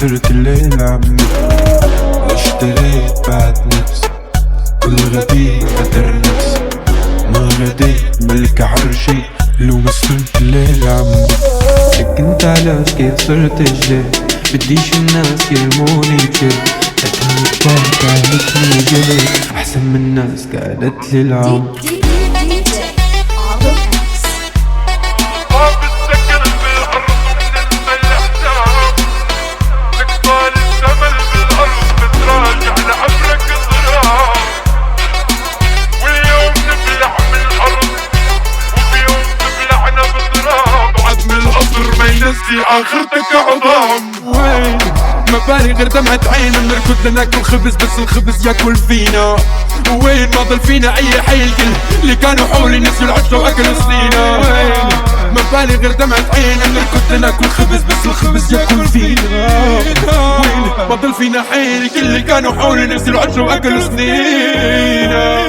صرت الليل عمي اشتريت بعد نفسي كل غبي قدر نفسي ما غديت ملك عرشي لو ما صرت الليل عمي لك انت علاش كيف صرت الجاي بديش الناس يرموني بجد لكن كانتني جلي احسن من الناس قالت لي العم آخرتك عظام وين ما بالي غير دمعة عين بنركض لناكل خبز بس الخبز ياكل فينا وين ما ضل فينا اي حي الكل اللي كانوا حولي نسيوا العشرة واكلوا سنينا وين ما بالي غير دمعة عين بنركض لناكل خبز بس الخبز ياكل فينا وين ما ضل فينا حي الكل اللي كانوا حولي نسيوا العشرة واكلوا سنينا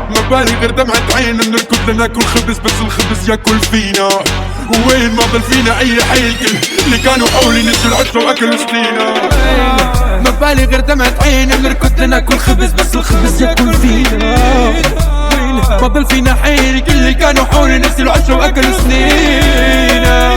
ما بالي غير دمعة عين بنركض لناكل خبز بس الخبز ياكل فينا وين ما ضل فينا اي حي الكل اللي كانوا حولي نسوا العشرة واكلوا سنينا ما بالي غير دمعة عين بنركض لناكل خبز بس الخبز ياكل فينا وين ما ضل فينا حي الكل اللي كانوا حولي نسوا العشرة واكلوا سنينا